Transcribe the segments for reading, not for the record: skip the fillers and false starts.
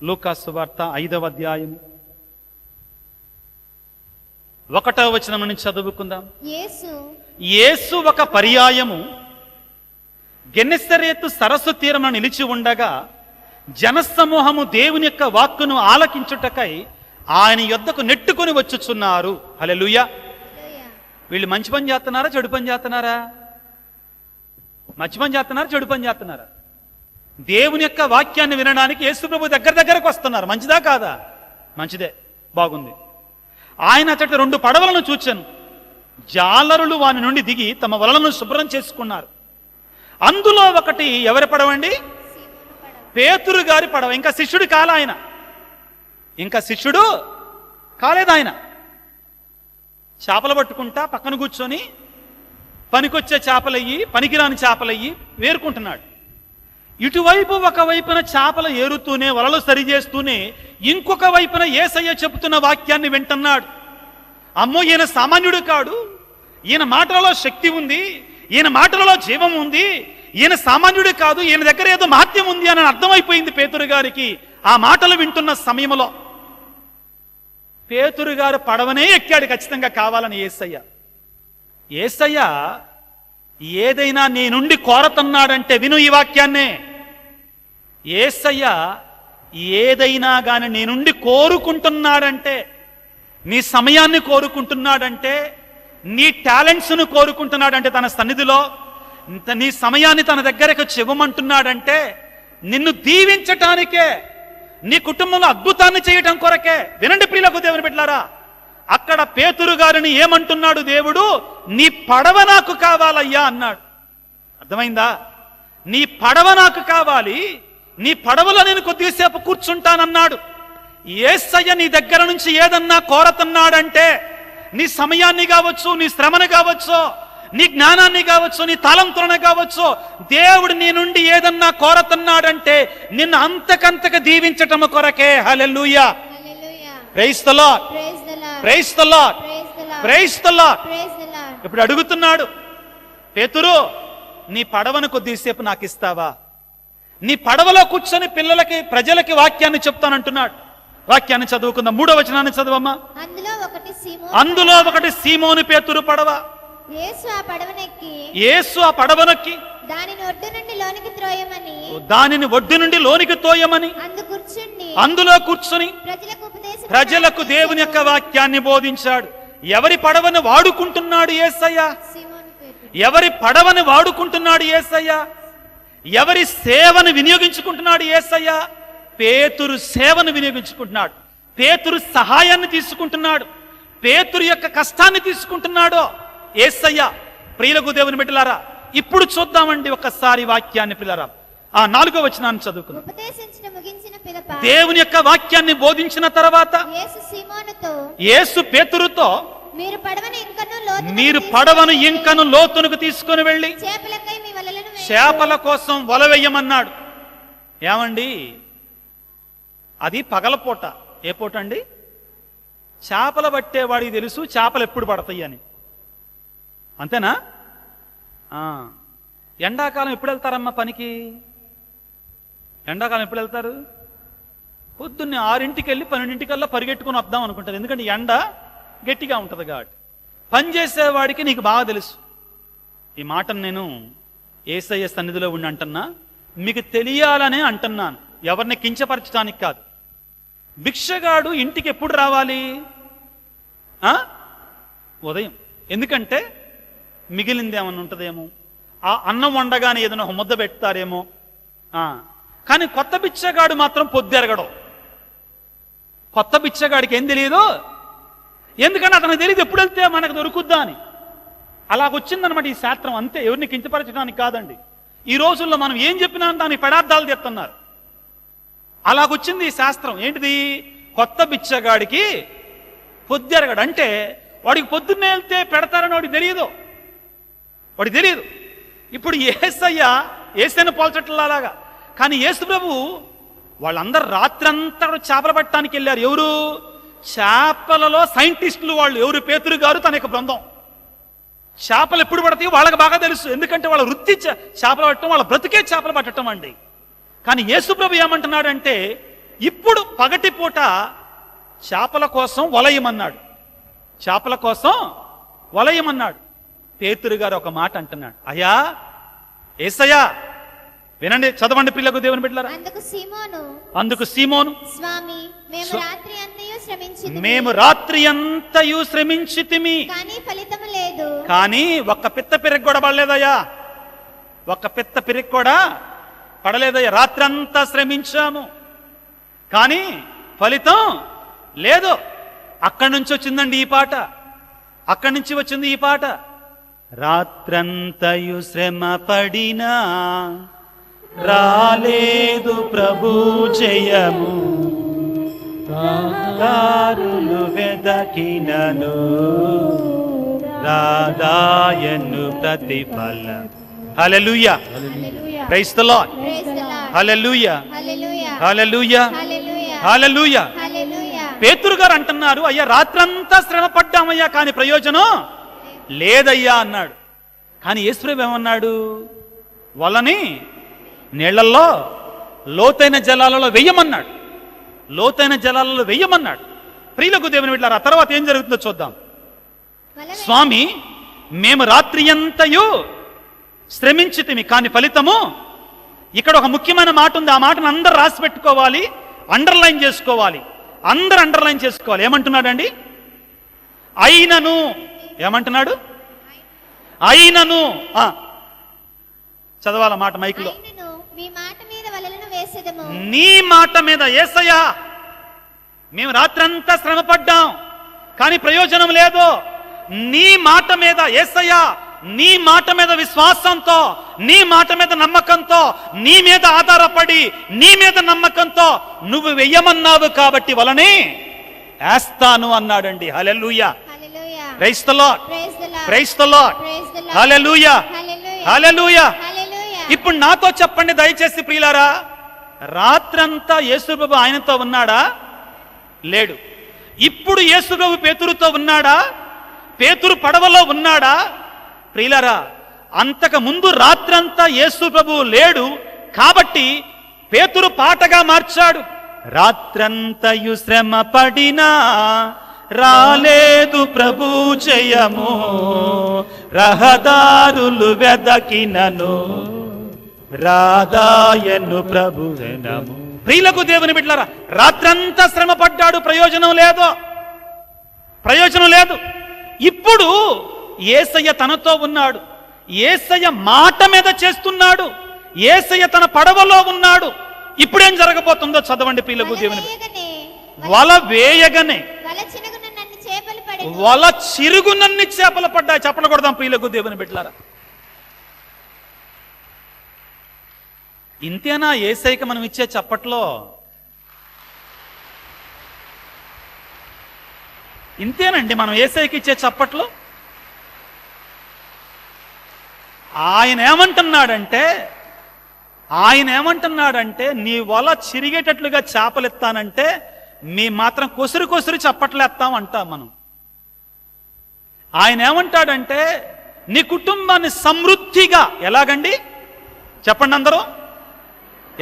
లూకా సువార్త 5వ అధ్యాయం 1వ వచనం నుంచి చదువుకుందాం. యేసు ఒక పర్యాయము గెన్నెసరేతు సరస్సు తీరమున నిలిచి ఉండగా జనసమూహము దేవుని యొక్క వాక్కును ఆలకించుటకై ఆయన యొద్దకు నెట్టుకొని వచ్చుచున్నారు. హల్లెలూయా. వీళ్ళు మంచి పని చేస్తున్నారా, చెడు పని చేస్తున్నారా? మంచి పని చేస్తున్నారా, చెడు పని చేస్తున్నారా? దేవుని యొక్క వాక్యాన్ని వినడానికి యేసు ప్రభు దగ్గరకు వస్తున్నారు. మంచిదా కాదా? మంచిదే, బాగుంది. ఆయన అచ్చట 2 పడవలను చూచాను. జాలరులు వాని నుండి దిగి తమ వలలను శుభ్రం చేసుకున్నారు. అందులో ఒకటి ఎవరి పడవండి? పేతురు గారి పడవ. ఇంకా శిష్యుడు కాలే ఆయన, ఇంకా శిష్యుడు కాలేదు. ఆయన చేపలు పట్టుకుంటా పక్కన కూర్చొని పనికొచ్చే చేపలయ్యి పనికిరాని చేపలయ్యి వేరుకుంటున్నాడు. ఇటువైపు ఒకవైపున చేపలు ఏరుతూనే వలలు సరిచేస్తూనే ఇంకొక వైపున యేసయ్య చెబుతున్న వాక్యాన్ని వింటున్నాడు. అమ్మో, ఈయన సామాన్యుడు కాడు, ఈయన మాటలలో శక్తి ఉంది, ఈయన మాటలలో జీవం ఉంది, ఈయన సామాన్యుడు కాదు, ఈయన దగ్గర ఏదో మహత్యం ఉంది అని అర్థమైపోయింది పేతురు గారికి. ఆ మాటలు వింటున్న సమయంలో పేతురు గారు పడవనే ఎక్కాడు ఖచ్చితంగా కావాలని. యేసయ్య ఏదైనా నీ నుండి కోరతున్నాడంటే విను ఈ వాక్యాన్నే. యేసయ్య ఏదైనా గాని నీ నుండి కోరుకుంటున్నాడంటే, నీ సమయాన్ని కోరుకుంటున్నాడంటే, నీ టాలెంట్స్ను కోరుకుంటున్నాడంటే, తన సన్నిధిలో నీ సమయాన్ని తన దగ్గరకు చెవమంటున్నాడంటే, నిన్ను దీవించటానికే, నీ కుటుంబంలో అద్భుతాన్ని చేయటం కొరకే. వినండి ప్రియులకు దేవుని బిడ్డలారా, అక్కడ పేతురు గారిని ఏమంటున్నాడు దేవుడు? నీ పడవ నాకు కావాలయ్యా అన్నాడు. అర్థమైందా? నీ పడవ నాకు కావాలి, నీ పడవలో నేను కొద్దిసేపు కూర్చుంటానన్నాడు. యేసయ్య నీ దగ్గర నుంచి ఏదన్నా కోరతున్నాడంటే, నీ సమయాన్ని కావచ్చు, నీ శ్రమను కావచ్చు, నీ జ్ఞానాన్ని కావచ్చు, నీ తలంతులను కావచ్చు, దేవుడు నీ నుండి ఏదన్నా కోరతున్నాడంటే నిన్ను అంతకంతకు దీవించటం కొరకే. Hallelujah. Praise the Lord, praise the Lord, praise the Lord. ఇప్పుడు అడుగుతున్నాడు, పేతురు నీ పడవను కొద్దిసేపు నాకు ఇస్తావా? నీ పడవలో కూర్చొని ప్రజలకి వాక్యాన్ని చెప్తానంటున్నాడు. వాక్యాన్ని చదువుకుందాం. 3వ వచనాన్ని చదవమ్మా. అందులో ఒకటి సీమోను పేతురు పడవ. యేసు ఆ పడవనెక్కి దానిని ఒడ్డు నుండి లోనికి తోయమని అందులో కూర్చొని ప్రజలకు దేవుని యొక్క వాక్యాన్ని బోధించాడు. ఎవరి పడవను వాడుకుంటున్నాడు యేసయ్య? ఎవరి పడవను వాడుకుంటున్నాడు యేసయ్య? ఎవరి సేవను వినియోగించుకుంటున్నాడు యేసయ్య? పేతురు సేవను వినియోగించుకుంటున్నాడు, పేతురు సహాయాన్ని తీసుకుంటున్నాడు, పేతురు యొక్క కష్టాన్ని తీసుకుంటున్నాడు యేసయ్య. ప్రియులకు దేవుని బిడ్డలారా, ఇప్పుడు చూద్దామండి ఒక్కసారి వాక్యాన్ని. పిల్లరా, ఆ 4వ వచనాన్ని చదువుకుందాం. దేవుని యొక్క వాక్యాన్ని బోధించిన తర్వాత యేసు పేతురుతో మీరు పడవను ఇంకను లోతునకు తీసుకొని వెళ్ళి చేపల కోసం వల వేయమన్నాడు. ఏమండి, అది పగలపూట. ఏ పూట అండి? చేపలు పట్టేవాడికి తెలుసు చేపలు ఎప్పుడు పడతాయి అని, అంతేనా? ఎండాకాలం ఎప్పుడు వెళ్తారమ్మా పనికి? ఎండాకాలం ఎప్పుడు వెళ్తారు? పొద్దున్నే 6ంటికి వెళ్ళి 12ంటికల్లా పరిగెట్టుకుని వద్దాం అనుకుంటారు. ఎందుకంటే ఎండ గట్టిగా ఉంటుంది కాబట్టి. పనిచేసేవాడికి నీకు బాగా తెలుసు. ఈ మాటను నేను యేసయ్య సన్నిధిలో ఉండి అంటున్నా, మీకు తెలియాలనే అంటున్నాను, ఎవరిని కించపరచడానికి కాదు. భిక్షగాడు ఇంటికి ఎప్పుడు రావాలి? ఉదయం. ఎందుకంటే మిగిలింది ఏమన్నా ఉంటుందేమో, ఆ అన్నం వండగానే ఏదైనా ముద్ద పెడతారేమో. కానీ కొత్త బిచ్చగాడు మాత్రం పొద్దెరగడం. కొత్త బిచ్చగాడికి ఏం తెలియదు, ఎందుకంటే అతనికి తెలియదు ఎప్పుడు వెళ్తే మనకు దొరుకుద్దా అని. అలాగొచ్చిందనమాట ఈ శాస్త్రం. అంతే, ఎవరిని కించపరచడానికి కాదండి. ఈ రోజుల్లో మనం ఏం చెప్పినా దానికి పదార్థాలు చెప్తున్నారు. అలాగొచ్చింది ఈ శాస్త్రం. ఏంటిది? కొత్త బిచ్చగాడికి పొద్దెరగడు. అంటే వాడికి పొద్దున్నే వెళ్తే పెడతారని వాడికి తెలియదు. ఇప్పుడు యేసయ్యను పోల్చట్లాగా. కానీ యేసు ప్రభు వాళ్ళందరూ రాత్రంతా చేపలు పట్టడానికి వెళ్ళారు. ఎవరు? చేపలలో సైంటిస్టులు వాళ్ళు. ఎవరు? పేతురు గారు, తన యొక్క బృందం. చేపలు ఎప్పుడు పడతాయో వాళ్ళకి బాగా తెలుసు, ఎందుకంటే వాళ్ళ వృత్తి చేపలు పట్టడం, వాళ్ళ బ్రతికే చేపలు పట్టడం అండి. కానీ యేసు ప్రభు ఏమంటున్నాడంటే, ఇప్పుడు పగటిపూట చేపల కోసం వలయమన్నాడు. చేపల కోసం వలయమన్నాడు. పేతురు గారు ఒక మాట అంటున్నాడు, అయ్యా యేసయ్యా, వినండి, చదవండి పిల్లకు దేవుని బిడ్డలారా. అందుకు సీమోను, స్వామి, మేము రాత్రి అంతయు శ్రమించితిమి, కానీ ఒక్క పిత్త పిరికి కూడా పడలేదయ్యా, ఒక్క పిత్త పిరికి కూడా పడలేదయ్యా. రాత్రి అంతా శ్రమించాము, కానీ ఫలితం లేదు. అక్కడి నుంచి వచ్చిందండి ఈ పాట, అక్కడి నుంచి వచ్చింది ఈ పాట. రాత్రంతయు శ్రమ పడినా రాలేదు ప్రభు జయము, దారులు వెదకినను రాదాయను ప్రతిఫలం. హల్లెలూయా, praise the Lord, hallelujah, hallelujah, హల్లెలూయా. పేతురు గారు అంటున్నారు, అయ్యా రాత్రంతా శ్రమ పడ్డామయ్యా, కానీ ప్రయోజనం లేదయ్యా అన్నాడు. కానీ యేసుప్రభు ఏమన్నాడు? వలని నీళ్లలో లోతైన జలాలలో వెయ్యమన్నాడు, లోతైన జలాలలో వెయ్యమన్నాడు. ప్రియులకు దేవుని బిడ్డలారా, ఆ తర్వాత ఏం జరుగుతుందో చూద్దాం. స్వామి, మేము రాత్రి అంతయు శ్రమించితిమి, కానీ ఫలితము. ఇక్కడ ఒక ముఖ్యమైన మాట ఉంది, ఆ మాటను అందరు రాసి పెట్టుకోవాలి, అండర్లైన్ చేసుకోవాలి, అందరు అండర్లైన్ చేసుకోవాలి. ఏమంటున్నాడండి? అయినను. ఏమంటున్నాడు? అయినను. చదవాల మాట మైకులో. నీ మాట మీద యేసయ్యా, మేము రాత్రంతా శ్రమ పడ్డాం, కానీ ప్రయోజనం లేదు. నీ మాట మీద యేసయ్యా, నీ మాట మీద విశ్వాసంతో, నీ మాట మీద నమ్మకంతో, నీ మీద ఆధారపడి, నీ మీద నమ్మకంతో నువ్వు వెయ్యమన్నావు కాబట్టి వలని వేస్తాను అన్నాడండి. Hallelujah, praise the Lord, praise the Lord, hallelujah, hallelujah. ఇప్పుడు నాతో చెప్పండి దయచేసి ప్రియులారా, రాత్రంతా యేసుప్రభు ఆయనతో ఉన్నాడా? లేడు. ఇప్పుడు యేసుప్రభు పేతురుతో ఉన్నాడా? పేతురు పడవలో ఉన్నాడా? ప్రియులారా, అంతకు ముందు రాత్రంతా యేసుప్రభు లేడు కాబట్టి పేతురు పాటగా మార్చాడు. రాత్రంతయు శ్రమ పడినా రాలేదు ప్రభు జయము, రహదారులు వెదకినను రాదాయను ప్రభు జనము. ప్రియులకు దేవుని బిడ్డలారా, రాత్రంతా శ్రమ పడ్డాడు, ప్రయోజనం లేదు, ప్రయోజనం లేదు. ఇప్పుడు యేసయ్య తనతో ఉన్నాడు, యేసయ్య మాట మీద చేస్తున్నాడు, యేసయ్య తన పడవలో ఉన్నాడు. ఇప్పుడేం జరగబోతుందో చదవండి ప్రియులకు దేవుని. వల వేయగనే వల చిరుగునన్ని చేపలు పడ్డాయి. చెప్పలు కొడదాం ప్రియులకు దేవుని బిడ్డలారా. ఇంతేనా యేసయ్యకి మనం ఇచ్చే చప్పట్లో? ఇంతేనండి మనం యేసయ్యకి ఇచ్చే చప్పట్లో? ఆయన ఏమంటున్నాడంటే నీ వల చిరిగేటట్లుగా చేపలు ఎత్తానంటే మీ మాత్రం కొసురు కొసురు చప్పట్లు ఎత్తాం అంటాం మనం. ఆయన ఏమంటాడంటే నీ కుటుంబాన్ని సమృద్ధిగా, ఎలాగండి చెప్పండి అందరూ,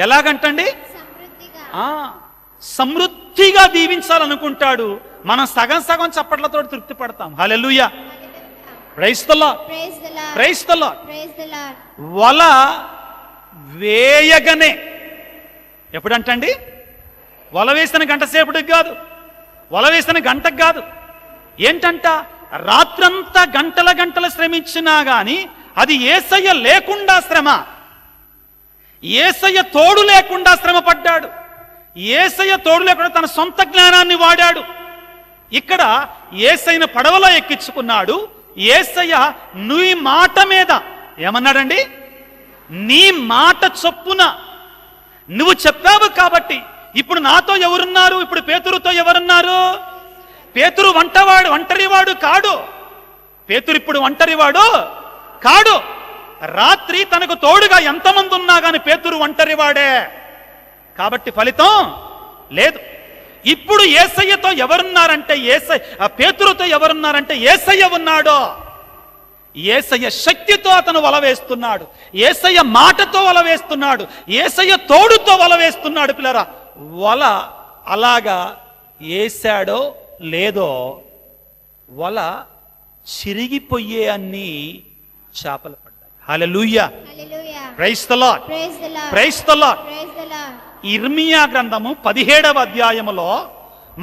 ఎలాగంటండి? సమృద్ధిగా దీవించాలనుకుంటాడు. మనం సగం సగం చప్పట్లతో తృప్తి పడతాం. Hallelujah, praise the Lord, praise the Lord. వల వేయగనే, ఎప్పుడంటండి? వల వేసిన గంట సేపటికి కాదు, వల వేసిన గంటకు కాదు. ఏంటంట? రాత్రంతా గంటల గంటలు శ్రమించినా గాని అది యేసయ్య లేకుండా శ్రమ, యేసయ్య తోడు లేకుండా శ్రమ పడ్డాడు. యేసయ్య తోడు లేకుండా తన సొంత జ్ఞానాన్ని వాడాడు. ఇక్కడ యేసయ్యను పడవలో ఎక్కించుకున్నాడు. యేసయ్య నీ మాట మీద ఏమన్నాడండి? నీ మాట చొప్పున నువ్వు చెప్పావు కాబట్టి. ఇప్పుడు నాతో ఎవరున్నారు? ఇప్పుడు పేతురుతో ఎవరున్నారు? పేతురు ఒంటరివాడు కాడు. పేతురు ఇప్పుడు ఒంటరివాడు కాడు. రాత్రి తనకు తోడుగా ఎంతమంది ఉన్నా గాని పేతురు ఒంటరివాడే కాబట్టి ఫలితం లేదు. ఇప్పుడు యేసయ్యతో ఎవరున్నారంటే, పేతురుతో ఎవరున్నారంటే యేసయ్య ఉన్నాడు. యేసయ్య శక్తితో అతను వల వేస్తున్నాడు, యేసయ్య మాటతో వల వేస్తున్నాడు, యేసయ్య తోడుతో వల వేస్తున్నాడు. పిల్లరా, వల అలాగా వేశాడో లేదో వల చిరిగిపోయే అన్ని చేపలు పడ్డాయి. Hallelujah, praise the Lord, praise the Lord. ఇర్మియా గ్రంథము 17వ అధ్యాయములో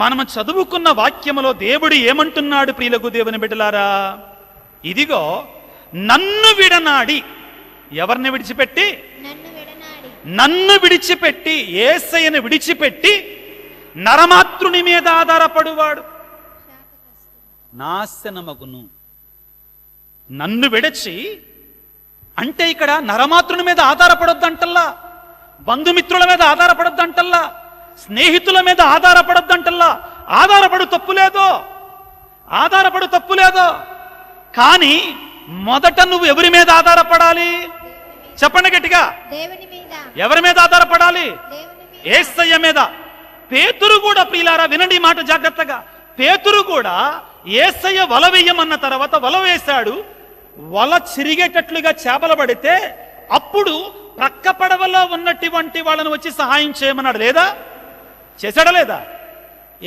మనము చదువుకున్న వాక్యములో దేవుడు ఏమంటున్నాడు? ప్రియులకు దేవుని బిడ్డలారా, ఇదిగో నన్ను విడనాడి, ఎవరిని విడిచిపెట్టి? నన్ను విడిచిపెట్టి, యేసయ్యను విడిచిపెట్టి నరమాతృని మీద ఆధారపడువాడు నాశనమగును. నన్ను విడిచి అంటే ఇక్కడ నరమాతృని మీద ఆధారపడొద్దంటల్లా, బంధుమిత్రుల మీద ఆధారపడొద్దంటల్లా, స్నేహితుల మీద ఆధారపడొద్దంటల్లా. ఆధారపడు తప్పులేదో, ఆధారపడు తప్పులేదో, కానీ మొదట నువ్వు ఎవరి మీద ఆధారపడాలి? చెప్పండి గట్టిగా. ఎవరి మీద ఆధారపడాలి? యేసయ్య మీద. పేతురు కూడా, ప్రియులారా వినండి మాట జాగ్రత్తగా, పేతురు కూడా యేసయ్య వల వేయమన్న తర్వాత వల వేశాడు. వల చిరిగేటట్లుగా చేపలు పడితే అప్పుడు ప్రక్క పడవలో ఉన్నటువంటి వాళ్ళని వచ్చి సహాయం చేయమన్నాడు. లేదా? చేశాడా లేదా?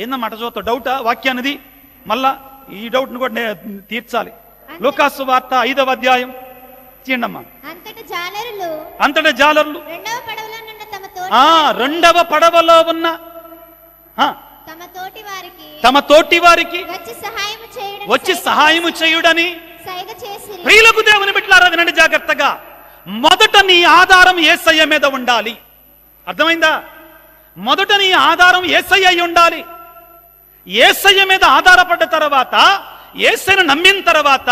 ఏందన్నమాట చూస్తా డౌటా వాక్యానిది? మళ్ళా ఈ డౌట్ను కూడా తీర్చాలి. లూకాసు వార్త 5వ అధ్యాయం తీయండమ్మా. అంతటా జాలరులు రెండవ పడవలో ఉన్న తమ తోటి వారికి వచ్చి సహాయము చేయుడని. ప్రియులకు దేవుని బిడ్డలారా వినండి జాగ్రత్తగా, మొదట నీ ఆధారం యేసయ్య మీద ఉండాలి. అర్థమైందా? మొదట నీ ఆధారం యేసయ్య అయి ఉండాలి. యేసయ్య మీద ఆధారపడ్డ తర్వాత, యేసయ్యను నమ్మిన తర్వాత,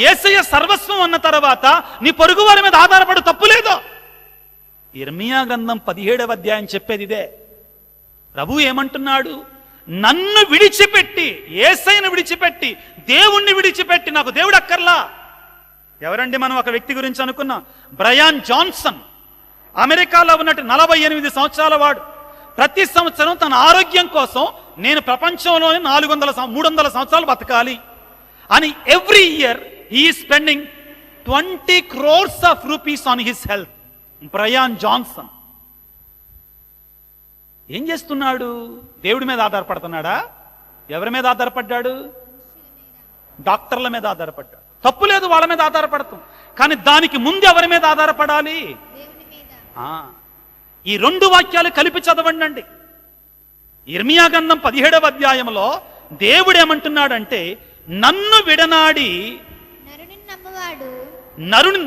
యేసయ్య సర్వస్వం అన్న తర్వాత నీ పొరుగు వారి మీద ఆధారపడు తప్పులేదో. ఇర్మియా గ్రంథం 17వ అధ్యాయం చెప్పేది ఇదే. ప్రభు ఏమంటున్నాడు? నన్ను విడిచిపెట్టి, యేసయ్యను విడిచిపెట్టి, దేవుణ్ణి విడిచిపెట్టి, నాకు దేవుడు అక్కర్లా. ఎవరండి మనం ఒక వ్యక్తి గురించి అనుకున్నాం? బ్రయాన్ జాన్సన్, అమెరికాలో ఉన్నట్టు 48 సంవత్సరాల వాడు. ప్రతి సంవత్సరం తన ఆరోగ్యం కోసం నేను ప్రపంచంలోనే 300 సంవత్సరాలు బతకాలి అని every year he spending 20 crores of rupees on his health. Bryan Johnson ఏం చేస్తున్నాడు? దేవుడి మీద ఆధారపడుతున్నాడా? ఎవరి మీద ఆధారపడ్డాడు? డాక్టర్ల మీద ఆధారపడ్డాడు. తప్పు లేదు వాళ్ళ మీద ఆధారపడతాం, కానీ దానికి ముందు ఎవరి మీద ఆధారపడాలి? ఈ రెండు వాక్యాలు కలిపి చదవండి. ఇర్మియా గ్రంథం 17వ అధ్యాయంలో దేవుడు ఏమంటున్నాడంటే, నన్ను విడనాడి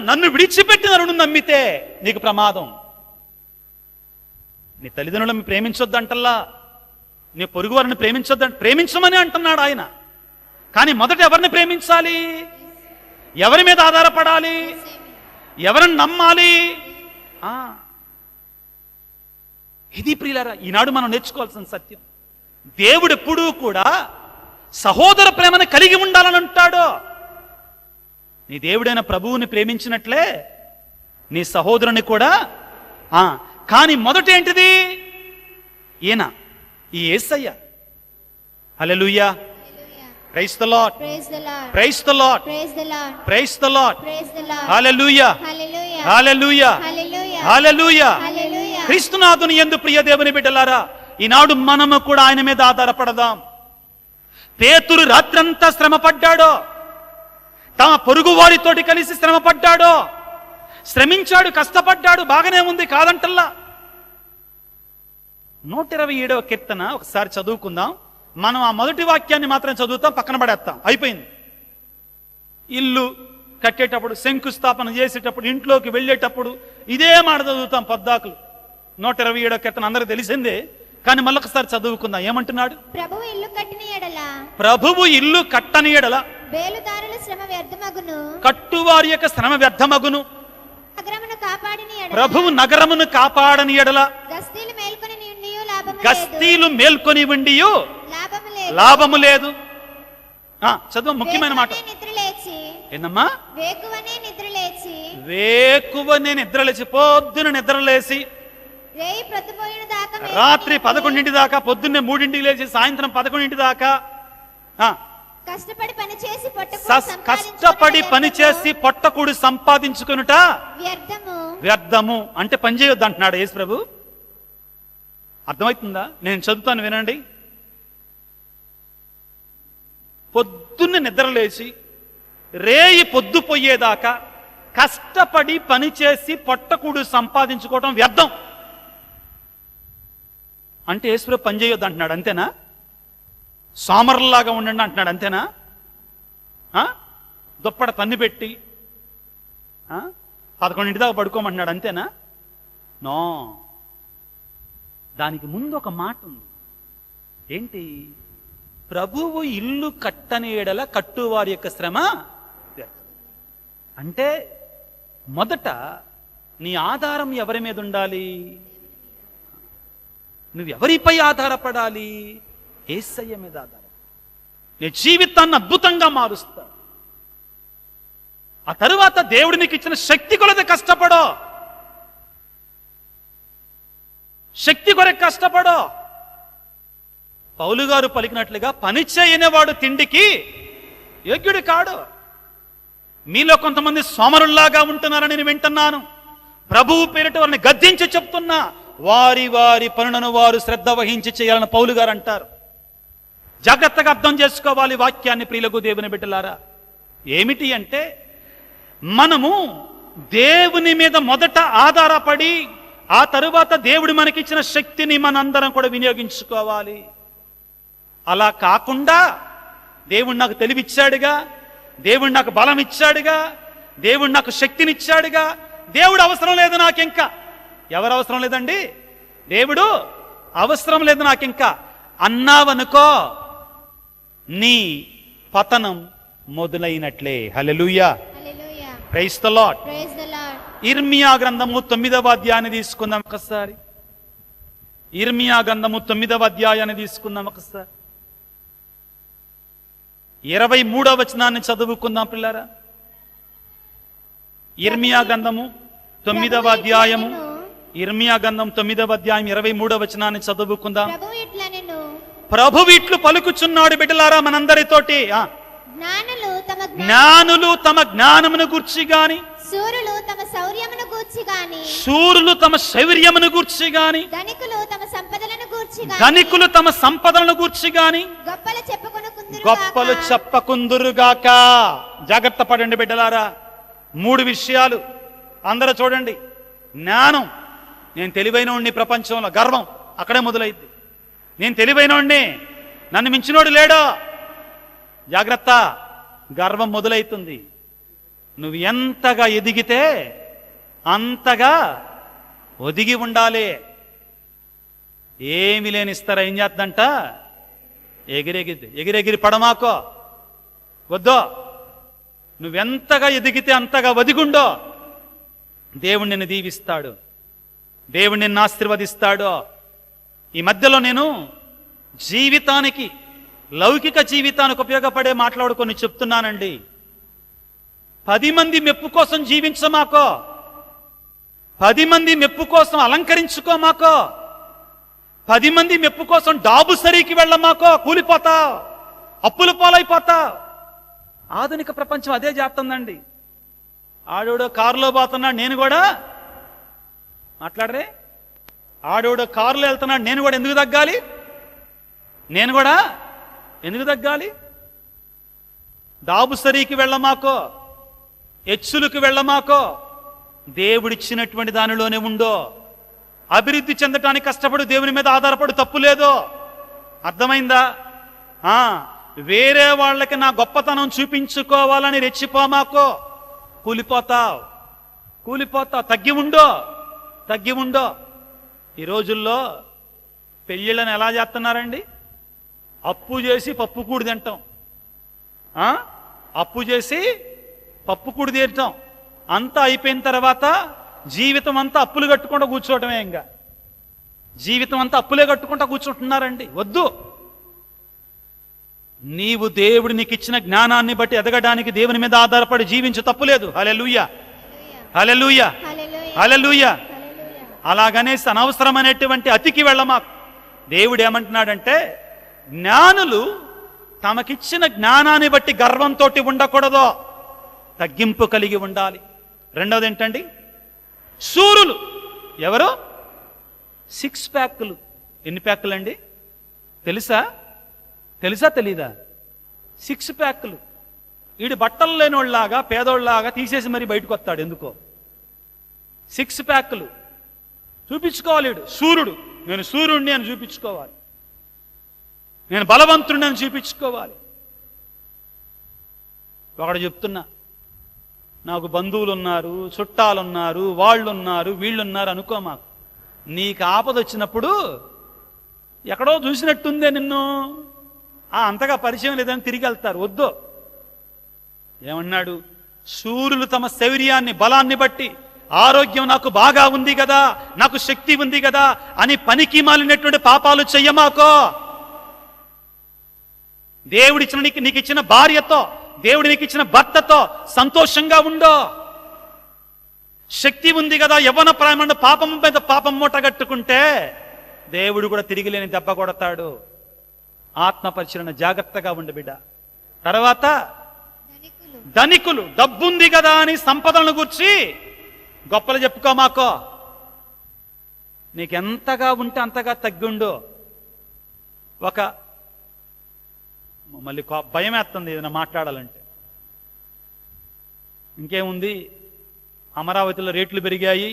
నన్ను విడిచిపెట్టి నరుని నమ్మితే నీకు ప్రమాదం. నీ తల్లిదండ్రులను ప్రేమించొద్దంటల్లా, నీ పొరుగు వారిని ప్రేమించమని అంటున్నాడు ఆయన. కానీ మొదట ఎవరిని ప్రేమించాలి? ఎవరి మీద ఆధారపడాలి? ఎవరిని నమ్మాలి? ఇది ప్రియులారా ఈనాడు మనం నేర్చుకోవాల్సిన సత్యం. దేవుడు ఎప్పుడూ కూడా సహోదర ప్రేమను కలిగి ఉండాలని అంటాడు. నీ దేవుడైన ప్రభువుని ప్రేమించినట్లే నీ సహోదరుని కూడా. కానీ మొదట ఏంటిది? ఈయన, ఈ యేసయ్య. Hallelujah, praise the Lord, praise the Lord, praise the Lord, hallelujah, hallelujah, hallelujah. క్రీస్తునాథుని యందు ప్రియ దేవుని బిడ్డలారా, ఈనాడు మనము కూడా ఆయన మీద ఆధారపడదాం. పేతురు రాత్రంతా శ్రమ పడ్డాడో, తమ పొరుగు వారితోటి కలిసి శ్రమ పడ్డాడో, శ్రమించాడు, కష్టపడ్డాడు, బాగానే ఉంది, కాదంటల్లా. 127వ కీర్తన ఒకసారి చదువుకుందాం. మనం ఆ మొదటి వాక్యాన్ని మాత్రం చదువుతాం, పక్కన పడేస్తాం, అయిపోయింది. ఇల్లు కట్టేటప్పుడు, శంకుస్థాపన చేసేటప్పుడు, ఇంట్లోకి వెళ్ళేటప్పుడు ఇదే మాట చదువుతాం పొద్దాకులు. 127వ కీర్తన అందరికి తెలిసిందే, కానీ మళ్ళొకసారి చదువుకుందాం. ఏమంటున్నాడు? ప్రభువు ఇల్లు కట్టని ఎడల కట్టువారి యొక్క శ్రమ వ్యర్థమగును. ప్రభువు నగరమును కాపాడని ఎడల గస్తీలు మేల్కొని ఉండియో లాభము లేదు. చదువు, ముఖ్యమైన మాట. ఏందమ్మా? వేకువనే నిద్రలేచి, పొద్దున నిద్రలేసి రాత్రి 11 దాకా, పొద్దున్నే 3 లేచి సాయంత్రం 11 దాకా కష్టపడి పనిచేసి పొట్టకూడి సంపాదించుకునుట వ్యర్థము. అంటే పని చేయొద్దు అంటున్నాడు యేసు ప్రభు. అర్థమవుతుందా? నేను చదువుతాను వినండి. పొద్దున్న నిద్రలేచి రేయి పొద్దుపోయేదాకా కష్టపడి పనిచేసి పొట్టకూడు సంపాదించుకోవడం వ్యర్థం అంటే యేసుప్రభు పని చేయొద్దు అంటున్నాడు, అంతేనా? సోమరులాగా ఉండండి అంటున్నాడు, అంతేనా? దుప్పట పన్ను పెట్టి 11 దాకా పడుకోమంటున్నాడు, అంతేనా? నో. దానికి ముందు ఒక మాట ఉంది. ఏంటి? ప్రభువు ఇల్లు కట్టని ఎడల కట్టువారి యొక్క శ్రమ. అంటే మొదట నీ ఆధారం ఎవరి మీద ఉండాలి? నువ్వు ఎవరిపై ఆధారపడాలి? యేసయ్య మీద ఆధారం. నీ జీవితాన్ని అద్భుతంగా మారుస్తా. ఆ తరువాత దేవుడు నీకు ఇచ్చిన శక్తి కొలది కష్టపడో, శక్తి కొరకు కష్టపడో. పౌలు గారు పలికినట్లుగా పని చేయనివాడు తిండికి యోగ్యుడు కాడు. మీలో కొంతమంది సోమరుల్లాగా ఉంటున్నారని నేను వింటున్నాను. ప్రభువు పేరిట వారిని గద్దించి చెప్తున్నా, వారి వారి పనులను వారు శ్రద్ధ వహించి చేయాలని పౌలు గారు అంటారు. జాగ్రత్తగా అర్థం చేసుకోవాలి వాక్యాన్ని ప్రియులకు దేవుని బిడ్డలారా. ఏమిటి అంటే, మనము దేవుని మీద మొదట ఆధారపడి ఆ తరువాత దేవుడు మనకిచ్చిన శక్తిని మనందరం కూడా వినియోగించుకోవాలి. అలా కాకుండా దేవుడు నాకు తెలివిచ్చాడుగా, దేవుడు నాకు బలం ఇచ్చాడుగా, దేవుడు నాకు శక్తినిచ్చాడుగా, దేవుడు అవసరం లేదు నాకింకా. ఎవరు అవసరం లేదండి? దేవుడు అవసరం లేదు నాకింకా అన్నావనుకో, నీ పతనం మొదలైనట్లే. హల్లెలూయా, ప్రైజ్ ది లార్డ్. ఇర్మియా గ్రంథము 9వ అధ్యాయాన్ని తీసుకుందాం ఒకసారి. ఇర్మియా గ్రంథము 9వ అధ్యాయాన్ని తీసుకుందాం ఒకసారి. 23వ వచనాన్ని చదువుకుందాం పిల్లరా. ఇర్మియా గ్రంథము 9వ అధ్యాయము, ఇర్మియా గ్రంథం 9వ అధ్యాయం 23వ వచనాన్ని చదువుకుందాం. ప్రభువు ఇట్లు పలుకుచున్నాడు బిడ్డలారా మనందరితోటి, జ్ఞానులు తమ జ్ఞానమును గూర్చి గాని, శూరులు తమ శౌర్యమును గూర్చి గాని, శూరులు తమ శౌర్యమును గూర్చి గాని, ధనికులు తమ సంపదలను గూర్చి గాని, ధనికులు తమ సంపదలను గూర్చి గాని గొప్పలు చెప్పకుందురుగాక. జాగ్రత్త పడండి బిడ్డలారా. 3 విషయాలు అందరూ చూడండి. జ్ఞానం, నేను తెలివైనోడిని ప్రపంచంలో, గర్వం అక్కడే మొదలైద్ది. నేను తెలివైనోడిని, నన్ను మించినోడు లేడో, జాగ్రత్త, గర్వం మొదలైతుంది. నువ్వు ఎంతగా ఎదిగితే అంతగా ఒదిగి ఉండాలి. ఏమి లేని ఇస్తారా ఏం చేద్దంట? ఎగిరెగిరి పడమాకో, వద్దో. నువ్వెంతగా ఎదిగితే అంతగా ఒదిగుండో, దేవుడు నిన్ను దీవిస్తాడు, దేవుడు నిన్ను ఆశీర్వదిస్తాడు. ఈ మధ్యలో నేను జీవితానికి, లౌకిక జీవితానికి ఉపయోగపడే మాట్లాడుకొని చెప్తున్నానండి. 10 మంది మెప్పు కోసం జీవించమాకో, 10 మంది మెప్పు కోసం అలంకరించుకోమాకో, 10 మంది మెప్పు కోసం డాబు సరికి వెళ్ళమాకో. కూలిపోతావు, అప్పుల పాలైపోతావు. ఆధునిక ప్రపంచం అదే చేస్తుందండి. ఆడోడో కారులో పోతున్నాడు, నేను కూడా మాట్లాడరే, ఆడోడో కారులో వెళ్తున్నాడు, నేను కూడా ఎందుకు తగ్గాలి? నేను కూడా ఎందుకు తగ్గాలి? డాబు సరికి వెళ్ళమాకో, ఎచ్చులకు వెళ్ళమాకో. దేవుడిచ్చినటువంటి దానిలోనే ఉండో. అభివృద్ధి చెందటానికి కష్టపడు, దేవుని మీద ఆధారపడు, తప్పు లేదో. అర్థమైందా? వేరే వాళ్ళకి నా గొప్పతనం చూపించుకోవాలని రెచ్చిపోమాకో. కూలిపోతావు. తగ్గి ఉండో. ఈ రోజుల్లో పెళ్ళిళ్ళని ఎలా చేస్తున్నారండి? అప్పు చేసి పప్పు కూడి తింటాం, అప్పు చేసి పప్పు కూడి తీరటం. అంతా అయిపోయిన తర్వాత జీవితం అంతా అప్పులు కట్టుకుంటూ కూర్చోవటమే. ఇంకా జీవితం అంతా అప్పులే కట్టుకుంటూ కూర్చుంటున్నారండి. వద్దు. నీవు దేవుడు నీకు ఇచ్చిన జ్ఞానాన్ని బట్టి ఎదగడానికి దేవుని మీద ఆధారపడి జీవించు, తప్పులేదు. హల్లెలూయా, హల్లెలూయా, హల్లెలూయా. అలాగనేసి అనవసరమైనటువంటి అతికి వెళ్ళమాకు. దేవుడు ఏమంటున్నాడంటే, జ్ఞానులు తమకిచ్చిన జ్ఞానాన్ని బట్టి గర్వంతో ఉండకూడదు, తగ్గింపు కలిగి ఉండాలి. రెండవది ఏంటండి? శూరులు ఎవరు? 6 ప్యాక్లు ఎన్ని ప్యాకులండి తెలుసా? తెలీదా? 6 ప్యాకులు. వీడు బట్టలు లేనోళ్ళలాగా పేదోళ్ళలాగా తీసేసి మరీ బయటకు వస్తాడు. ఎందుకో 6 ప్యాకులు చూపించుకోవాలి. వీడు సూర్యుడు, నేను సూర్యుడిని అని చూపించుకోవాలి, నేను బలవంతుడిని అని చూపించుకోవాలి. ఒకడు చెప్తున్నా, నాకు బంధువులు ఉన్నారు, చుట్టాలున్నారు, వాళ్ళున్నారు, వీళ్ళున్నారు అనుకో. మాకు నీకు ఆపద వచ్చినప్పుడు ఎక్కడో చూసినట్టుందే నిన్ను, అంతగా పరిచయం లేదని తిరిగి వెళ్తారు. వద్దు. ఏమన్నాడు? శూరులు తమ శౌర్యాన్ని బలాన్ని బట్టి, ఆరోగ్యం నాకు బాగా ఉంది కదా, నాకు శక్తి ఉంది కదా అని పనికి మాలినటువంటి పాపాలు చెయ్యమాకో. దేవుడిచ్చిన నీకు ఇచ్చిన భార్యతో, దేవుడి నీకు ఇచ్చిన భర్తతో సంతోషంగా ఉండో. శక్తి ఉంది కదా, యవ్వన ప్రాయమండ పాపం మీద పాపం మూటగట్టుకుంటే దేవుడు కూడా తిరిగి లేని దెబ్బ కొడతాడు. ఆత్మ పరిశీలన జాగ్రత్తగా ఉండు బిడ్డ. తర్వాత ధనికులు డబ్బుంది కదా అని సంపదలను గురించి గొప్పలు చెప్పుకోమాకో. నీకెంతగా ఉంటే అంతగా తగ్గుండు. మళ్ళీ భయం వేస్తుంది ఏదైనా మాట్లాడాలంటే. ఇంకేముంది, అమరావతిలో రేట్లు పెరిగాయి.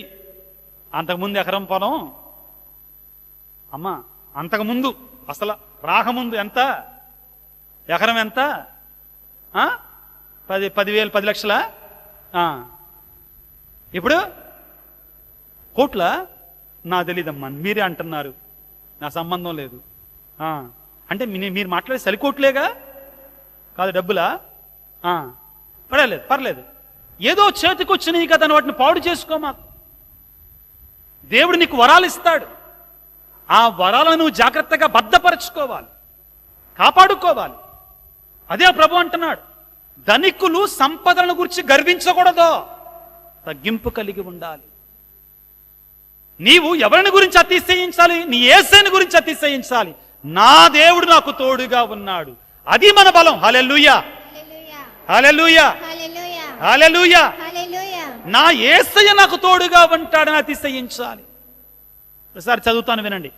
అంతకుముందు ఎకరం పొలం అంతకుముందు అసలు రాకముందు ఎంత ఎకరం ఎంత? 10 లక్షలా? ఇప్పుడు కోట్ల? నా తెలీదమ్మా, మీరే అంటున్నారు, నా సంబంధం లేదు. అంటే మీరు మాట్లాడే సరికోట్లేగా, కాదు డబ్బులా? పర్లేదు, ఏదో చేతికొచ్చినాయి కదా అని వాటిని పాడు చేసుకోమా. దేవుడు నీకు వరాలు ఇస్తాడు. ఆ వరాలను నువ్వు జాగ్రత్తగా భద్రపరచుకోవాలి, కాపాడుకోవాలి. అదే ప్రభు అంటున్నాడు, ధనికులు సంపదలను గురించి గర్వించకూడదు, తగ్గింపు కలిగి ఉండాలి. నీవు ఎవరిని గురించి అతిశయించాలి? నీ యేసుని గురించి అతిశయించాలి. నా దేవుడు నాకు తోడుగా ఉన్నాడు, అది మన బలం. హల్లెలూయా, హల్లెలూయా, హల్లెలూయా. నా యేసయ్య నాకు తోడుగా ఉంటాడని అతిశయించాలి. ఒకసారి చదువుతాను వినండి.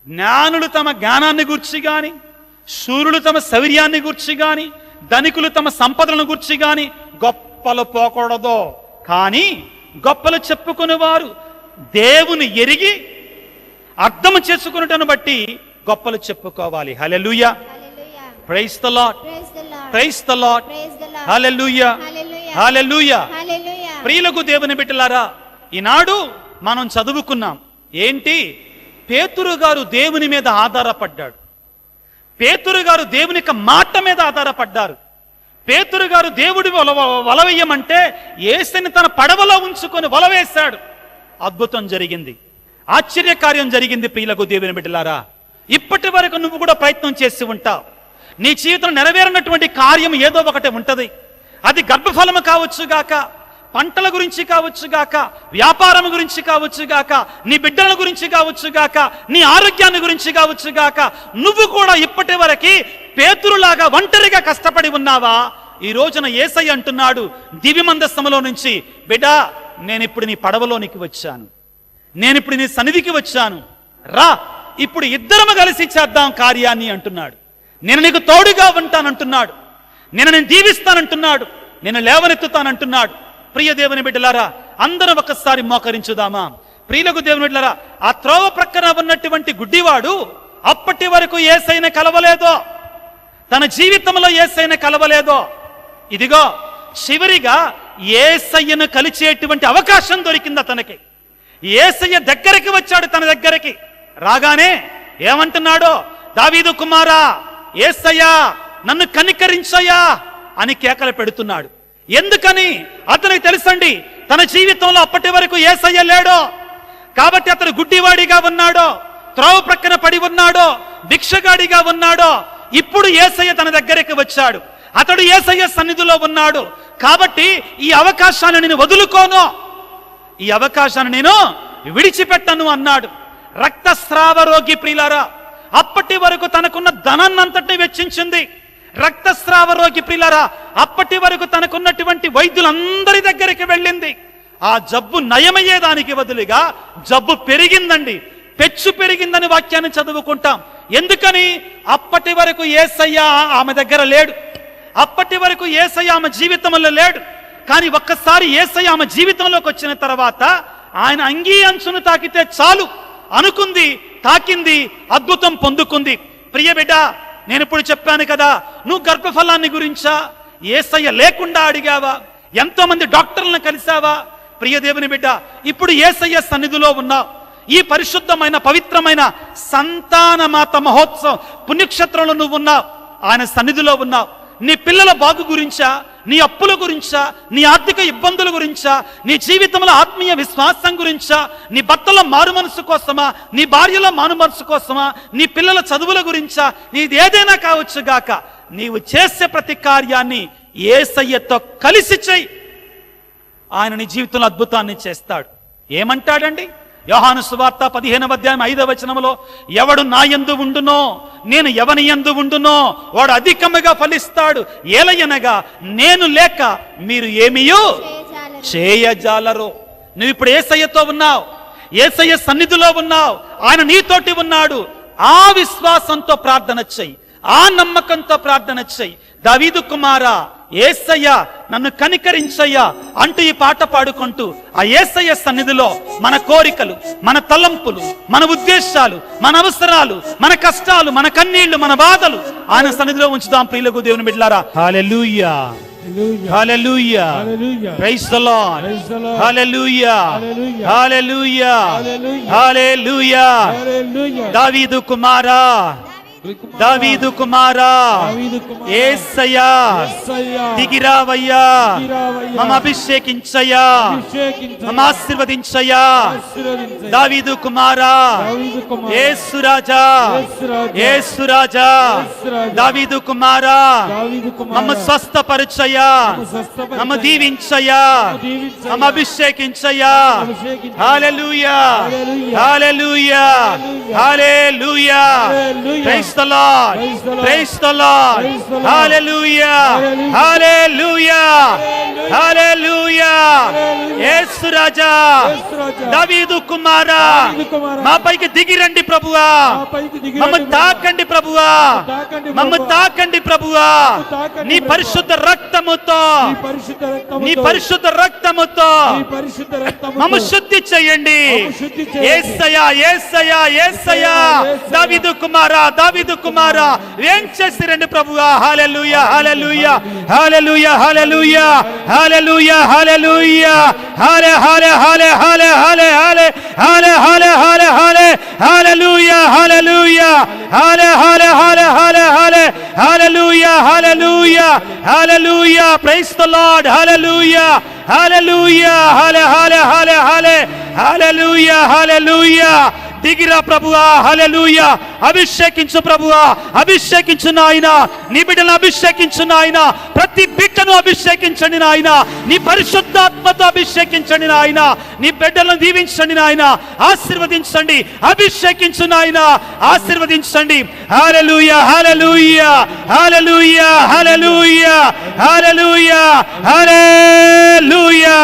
జ్ఞానులు తమ జ్ఞానాన్ని గురించి గాని, శూరులు తమ శౌర్యాన్ని గురించి గాని, ధనికులు తమ సంపదలను గురించి గాని గొప్పలు పోకూడదు. కానీ గొప్పలు చెప్పుకునే వారు దేవుని ఎరిగి అర్థం చేసుకున్నటను బట్టి గొప్పలు చెప్పుకోవాలి. Hallelujah, praise the Lord, praise the Lord, hallelujah, hallelujah. ప్రియులకు దేవుని బిడ్డలారా, ఈనాడు మనం చదువుకున్నాం ఏంటి? పేతురు గారు దేవుని మీద ఆధారపడ్డాడు. పేతురు గారు దేవుని యొక్క మాట మీద ఆధారపడ్డారు. పేతురు గారు దేవుడి వలవేయమంటే యేసుని తన పడవలో ఉంచుకొని వలవేశాడు. అద్భుతం జరిగింది, ఆశ్చర్యకార్యం జరిగింది. ప్రియులకు దేవుని బిడ్డలారా, ఇప్పటి వరకు నువ్వు కూడా ప్రయత్నం చేసి ఉంటావు. నీ జీవితంలో నెరవేరినటువంటి కార్యం ఏదో ఒకటి ఉంటది. అది గర్భఫలము కావచ్చుగాక, పంటల గురించి కావచ్చుగాక, వ్యాపారం గురించి కావచ్చుగాక, నీ బిడ్డల గురించి కావచ్చుగాక, నీ ఆరోగ్యాన్ని గురించి కావచ్చుగాక. నువ్వు కూడా ఇప్పటి వరకు పేతురులాగా ఒంటరిగా కష్టపడి ఉన్నావా? ఈ రోజున యేసయ్య అంటున్నాడు దివ్య మందస్థములో నుంచి, బిడ్డా నేనిప్పుడు నీ పడవలోనికి వచ్చాను, నేనిప్పుడు నీ సన్నిధికి వచ్చాను, రా ఇప్పుడు ఇద్దరము కలిసి చేద్దాం కార్యాన్ని అంటున్నాడు. నేను నీకు తోడుగా ఉంటానంటున్నాడు, నేను దీవిస్తానంటున్నాడు, నేను లేవనెత్తుతానంటున్నాడు. ప్రియ దేవుని బిడ్డలారా, అందరం ఒక్కసారి మోకరించుదామా? ప్రియులకు దేవుని బిడ్డలారా, ఆ త్రోవ ప్రక్కన ఉన్నటువంటి గుడ్డివాడు అప్పటి వరకు యేసయ్యను కలవలేదో, తన జీవితంలో యేసయ్యను కలవలేదో. ఇదిగో చివరిగా యేసయ్యను కలిచేటువంటి అవకాశం దొరికింది అతనికి. యేసయ్య దగ్గరికి వచ్చాడు. తన దగ్గరికి రాగానే ఏమంటున్నాడో, దావీదు కుమారా యేసయ్యా నన్ను కనికరించయ్యా అని కేకలు పెడుతున్నాడు. ఎందుకని? అతనికి తెలుసండి, తన జీవితంలో అప్పటి వరకు యేసయ్య లేడో, కాబట్టి అతను గుడ్డివాడిగా ఉన్నాడో, త్రోవ ప్రక్కన పడి ఉన్నాడో, భిక్షగాడిగా ఉన్నాడో. ఇప్పుడు యేసయ్య తన దగ్గరికి వచ్చాడు, అతడు యేసయ్య సన్నిధిలో ఉన్నాడు. కాబట్టి ఈ అవకాశాన్ని నేను వదులుకోను, ఈ అవకాశాన్ని నేను విడిచిపెట్టను అన్నాడు. రక్తస్రావ రోగి ప్రియులారా, అప్పటి వరకు తనకున్న ధనాన్నంతటిని వెచ్చించింది. రక్తస్రావ రోగి ప్రియులారా, అప్పటి వరకు తనకున్నటువంటి వైద్యులందరి దగ్గరికి వెళ్ళింది. ఆ జబ్బు నయమయ్యేదానికి బదులుగా జబ్బు పెరిగిందండి. పెచ్చు పెరిగిందని వాక్యాన్ని చదువుకుంటాం. ఎందుకని? అప్పటి వరకు యేసయ్య ఆమె దగ్గర లేడు, అప్పటి వరకు యేసయ్య ఆమె జీవితంలో లేడు. కానీ ఒక్కసారి యేసయ్య ఆమె జీవితంలోకి వచ్చిన తర్వాత ఆయన అంగీ అంచును తాకితే చాలు అనుకుంది, తాకింది, అద్భుతం పొందుకుంది. ప్రియ బిడ్డ, నేను ఇప్పుడు చెప్పాను కదా, నువ్వు గర్భఫలాన్ని గురించా యేసయ్య లేకుండా అడిగావా? ఎంతో మంది డాక్టర్లను కలిసావా? ప్రియ దేవుని బిడ్డ, ఇప్పుడు యేసయ్య సన్నిధిలో ఉన్నావు. ఈ పరిశుద్ధమైన పవిత్రమైన సంతానమాత మహోత్సవం పుణ్యక్షేత్రంలో నువ్వు ఉన్నావు, ఆయన సన్నిధిలో ఉన్నావు. నీ పిల్లల బాగు గురించా, నీ అప్పుల గురించా, నీ ఆర్థిక ఇబ్బందుల గురించా, నీ జీవితంలో ఆత్మీయ విశ్వాసం గురించా, నీ భర్తల మారు మనసు కోసమా, నీ భార్యల మారు మనసు కోసమా, నీ పిల్లల చదువుల గురించా, నీది ఏదైనా కావచ్చు గాక, నీవు చేసే ప్రతి కార్యాన్ని యేసయ్యతో కలిసి చెయ్యి. ఆయన నీ జీవితంలో అద్భుతాన్ని చేస్తాడు. ఏమంటాడండి? యోహాను సువార్త 15వ అధ్యాయం 5వ వచనంలో, ఎవడు నా యందు ఉండునో నేను ఎవని యందు ఉండునో వాడు అధికముగా ఫలిస్తాడు, ఏలయనగా నేను లేక మీరు ఏమియో చేయజాలరు. నువ్వు ఇప్పుడు యేసయ్యతో ఉన్నావు, యేసయ్య సన్నిధిలో ఉన్నావు, ఆయన నీతోటి ఉన్నాడు. ఆ విశ్వాసంతో ప్రార్థన చెయ్యి, ఆ నమ్మకంతో ప్రార్థన చెయ్యి. దావీదు కుమారా, యేసయ్య నన్ను కనికరించయ్యా అంటూ ఈ పాట పాడుకుంటూ ఆ యేసయ్య సన్నిధిలో మన కోరికలు, మన తలంపులు, మన ఉద్దేశాలు, మన అవసరాలు, మన కష్టాలు, మన కన్నీళ్లు, మన బాధలు ఆయన సన్నిధిలో ఉంచుదాం. ప్రియులకు దేవుని బిడ్డలారా, హల్లెలూయా, హల్లెలూయా, praise the Lord, hallelujah, hallelujah, హల్లెలూయా. దావీదు కుమారా, దావీదు కుమారా, యేసయ్యా దిగిరావయ్యా, మమ్మ అభిషేకించయ్యా, మమ్మ ఆశీర్వదించయ్యా. దావీదు కుమారా, యేసు రాజా, యేసు రాజా, దావీదు కుమారా, మమ్మ స్వస్థపరచయ్యా, మమ్మ దీవించయ్యా, మమ్మ అభిషేకించయ్యా. హల్లెలూయా, hallelujah, hallelujah. Praise the Lord, praise the Lord, hallelujah, hallelujah, hallelujah. యేసు రాజా, దావీదు కుమారా, మా పైకి దిగిరండి ప్రభువా, మమ్మ తాకండి ప్రభువా, మమ్మ తాకండి ప్రభువా. నీ పరిశుద్ధ రక్తముతో, నీ పరిశుద్ధ రక్తముతో మమ్మ శుద్ధి చేయండి. యేసయ్యా, యేసయ్యా, యేసయ్యా. దావీదు కుమారా, దావీదు కుమారా, ఏం చేసిరండి ప్రభువా. హల్లెలూయా, hallelujah, hallelujah, hallelujah, hallelujah, hallelujah. హల్లే హల్లే హల్లే హల్లే హల్లే హల్లే హల్లే హల్లే హల్లే హల్లే hallelujah, hallelujah, హల్లే హల్లే హల్లే హల్లే హల్లే hallelujah, hallelujah, hallelujah. Praise the Lord, hallelujah, హల్లెలూయా, హల్లే హల్లే హల్లే హల్లే హల్లెలూయా, హల్లెలూయా. దిగిరా ప్రభువా, హల్లెలూయా. అభిషేకించు ప్రభువా, అభిషేకించు నాయన. నీ బిడ్డను అభిషేకించు నాయన, ప్రతి బిడ్డను అభిషేకించండి నాయన. నీ పరిశుద్ధాత్మతో అభిషేకించండి నాయన. నీ బిడ్డలను దీవించండి నాయన, ఆశీర్వదించండి. అభిషేకించు నాయన, ఆశీర్వదించండి. హల్లెలూయా, hallelujah, hallelujah, hallelujah, hallelujah, hallelujah,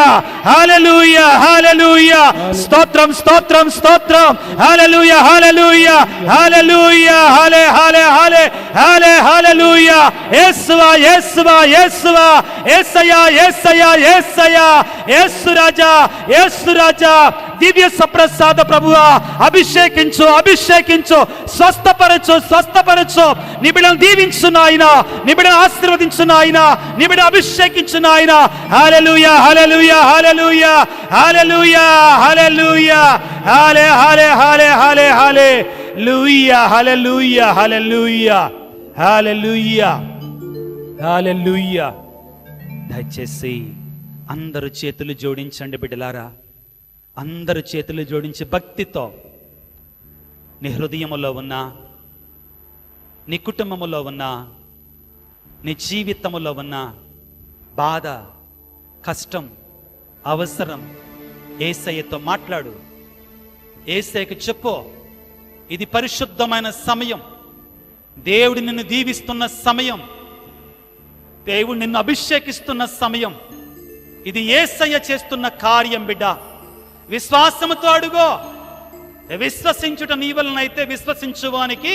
hallelujah, హల్లెలూయా. స్తోత్రం, స్తోత్రం, స్తోత్రం. హల్లెలూయా, హల్లెలూయా, హల్లెలూయా, హల్లే హల్లే హల్లే హల్లే హల్లెలూయా. యేసువా, యేసువా, యేసువా, యేసయ్యా, యేసయ్యా, యేసయ్యా. యేసు రాజా, యేసు రాజా. దివ్య సప్రసాద ప్రభువా, అభిషేకించు, అభిషేకించు, స్వస్థపరచు, స్వస్థపరచు. నీ బిడ్డను దీవించు నాయన, నీ బిడ్డను ఆశీర్వదించు నాయన, నీ బిడ్డ అభిషేకించు నాయన. హల్లెలూయా, హల్లెలూయా, హల్లెలూయా, హల్లెలూయా, హల్లెలూయా, హల్లే హల్లే హల్లే హల్లే హల్లెలూయా, హల్లెలూయా, హల్లెలూయా, హల్లెలూయా, హల్లెలూయా. దయచేసి అందరూ చేతులు జోడించండి బిడ్డలారా, అందరూ చేతులు జోడించి భక్తితో నీ హృదయములో ఉన్నా, నీ కుటుంబములో ఉన్నా, నీ జీవితములో ఉన్న బాధ, కష్టం, అవసరం యేసయ్యతో మాట్లాడు. యేసయ్యకు చెప్పు, ఇది పరిశుద్ధమైన సమయం. దేవుడు నిన్ను దీవిస్తున్న సమయం, దేవుడు నిన్ను అభిషేకిస్తున్న సమయం. ఇది యేసయ్య చేస్తున్న కార్యం బిడ్డ. విశ్వాసముతో అడుగో, విశ్వసించుట నీ వలనైతే విశ్వసించువానికి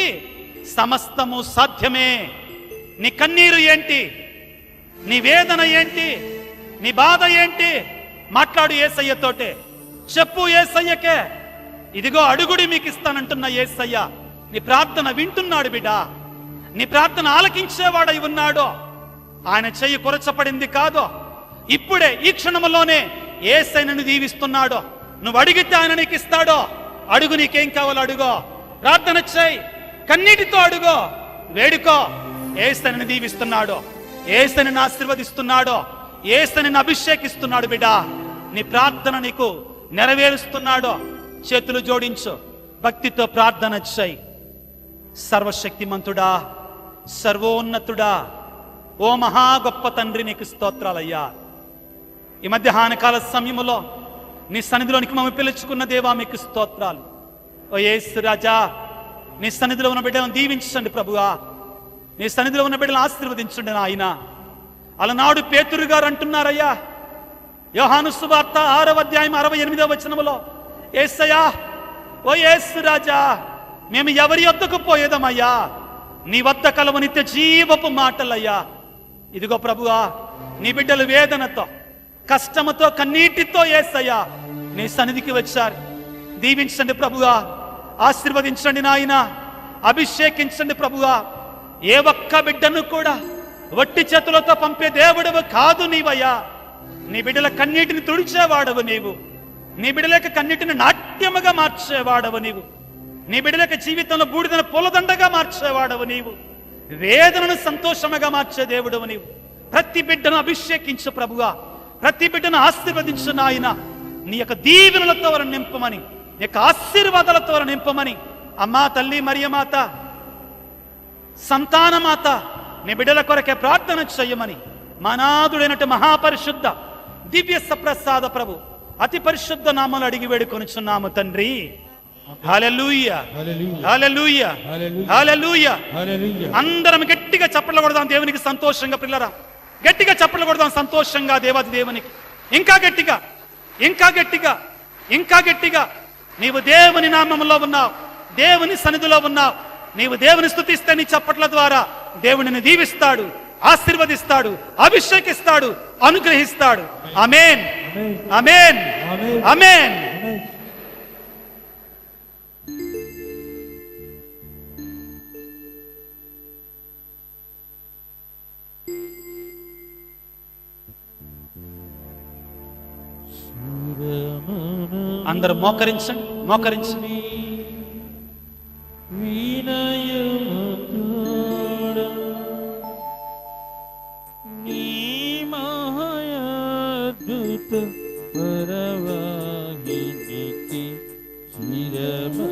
సమస్తము సాధ్యమే. నీ కన్నీరు ఏంటి? నీ వేదన ఏంటి? నీ బాధ ఏంటి? మాట్లాడు యేసయ్యతోటే, చెప్పు యేసయ్యకే. ఇదిగో అడుగుడి మీకు ఇస్తానంటున్న యేసయ్య నీ ప్రార్థన వింటున్నాడు బిడ్డ. నీ ప్రార్థన ఆలకించేవాడై ఉన్నాడు. ఆయన చెయ్యి కొరచపడింది కాదు. ఇప్పుడే ఈ క్షణములోనే యేసయ్యను దీవిస్తున్నాడు. నువ్వు అడిగితే ఆయన నీకు ఇస్తాడో. అడుగు, నీకేం కావాలో అడుగో. ప్రార్థన చేయి, కన్నీటితో అడుగో, వేడుకో. యేసయ్యను దీవిస్తున్నాడు, యేసయ్యను ఆశీర్వదిస్తున్నాడు, యేసయ్యను అభిషేకిస్తున్నాడు బిడ్డ. నీ ప్రార్థన నీకు నెరవేరుస్తున్నాడు. చేతులు జోడించు, భక్తితో ప్రార్థన చేయి. సర్వశక్తిమంతుడా, సర్వోన్నతుడా, ఓ మహా గొప్ప తండ్రి, నీకు స్తోత్రాలయ్యా. ఈ మధ్యాహ్నకాల సమయములో నీ సన్నిధిలోనికి మమ్మల్ని పిలుచుకున్న దేవా, మీకు స్తోత్రాలు. ఓ యేసు రాజా, నీ సన్నిధిలో ఉన్న బిడ్డలను దీవించండి ప్రభువా. నీ సన్నిధిలో ఉన్న బిడ్డలను ఆశీర్వదించండి నాయన. అలనాడు పేతురు గారు అంటున్నారయ్యా, యోహాను సువార్త 6వ అధ్యాయం 68వ వచనములో, యేసయ్యా, ఓ యేసు రాజా, మేము ఎవరి వద్దకు పోయేదమయ్యా? నీ వద్ద కలవు నిత్య జీవపు మాటలయ్యా. ఇదిగో ప్రభువా, నీ బిడ్డలు వేదనతో, కష్టముతో, కన్నీటితో యేసయ్యా నీ సన్నిధికి వచ్చారు. దీవించండి ప్రభువా, ఆశీర్వదించండి నాయన, అభిషేకించండి ప్రభువా. ఏ ఒక్క బిడ్డను కూడా వట్టి చేతులతో పంపే దేవుడవు కాదు నీవయ్యా. నీ బిడ్డల కన్నీటిని తుడిచేవాడవు నీవు. నీ బిడ్డలకి కన్నీటిని నాట్యముగా మార్చేవాడవు నీవు. నీ బిడ్డలకి జీవితంలో బూడిదను పూలదండగా మార్చేవాడవు నీవు. వేదనను సంతోషముగా మార్చే దేవుడవు నీవు. ప్రతి బిడ్డను అభిషేకించు ప్రభువా, ప్రతి బిడ్డను ఆశీర్వదించు నాయన. నీ యొక్క దీవెనలతో వారిని నింపమని, నీ యొక్క ఆశీర్వాదాలతో వారిని నింపమని. అమ్మా తల్లి మరియమాత, సంతానమాత, నీ బిడ్డల కొరకే ప్రార్థన చెయ్యమని మనాదుడైనట్టు మహాపరిశుద్ధ దివ్య సప్రసాద ప్రభు అతి పరిశుద్ధ నామములు అడిగి వేడుకొనుచున్నాము తండ్రి. హల్లెలూయా, హల్లెలూయా, హల్లెలూయా. అందరం గట్టిగా చప్పట్లు కొడదాం దేవునికి సంతోషంగా. పిల్లరా, గట్టిగా చప్పట్లు కొడదాం సంతోషంగా దేవాది దేవునికి. ఇంకా గట్టిగా, ఇంకా గట్టిగా, ఇంకా గట్టిగా. నీవు దేవుని నామములో ఉన్నావు, దేవుని సన్నిధిలో ఉన్నావు. నీవు దేవుని స్తుతిస్తే నీ చప్పట్ల ద్వారా దేవునిని దీవిస్తాడు, ఆశీర్వదిస్తాడు, అభిషేకిస్తాడు, అనుగ్రహిస్తాడు. ఆమేన్, ఆమేన్, ఆమేన్. అందరూ మోకరించండి, మోకరించండి. నీ మహాద్భుత పరవాహినికి శిరమనవాంచుడి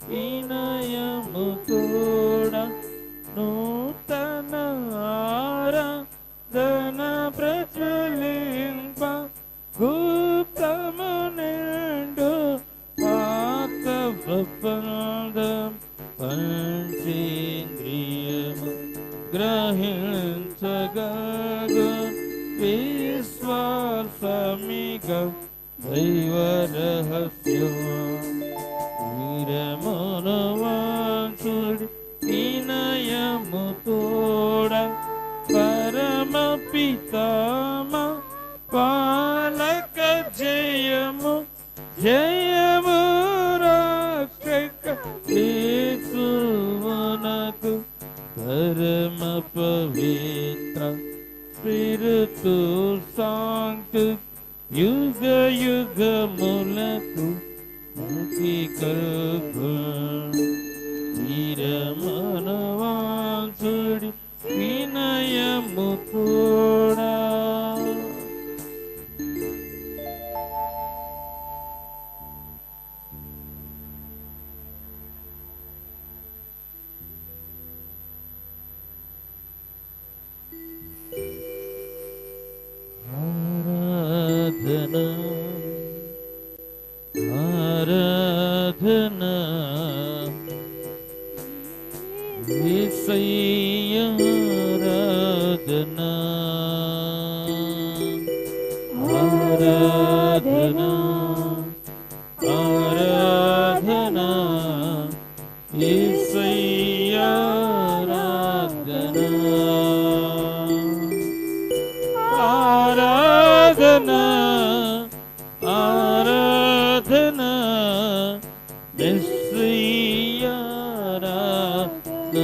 వినయము తోడా నూతన ఆరాధన ప్రచులింప గుప్తము నిండు ఆత్మపదం పంచేంద్రియము గ్రహించగగు విశ్వాసమిగ దైవ రహస్యం వీరమనవాంచుడి వినయము తోడ పరమ పితామ పాలక జయము జయము రక్షక యేసువనకు పరమ పవిత్ర స్పిరితు సాంక్టు యుగ యుగములకు ముక్తి కలుగు వీరమనవాంచుడి వినయము కూడా. ఆరాధన ఆరాధన యేసయ్య ఆరాధన ఆరాధన ఆరాధన మెస్సియా ఆరాధన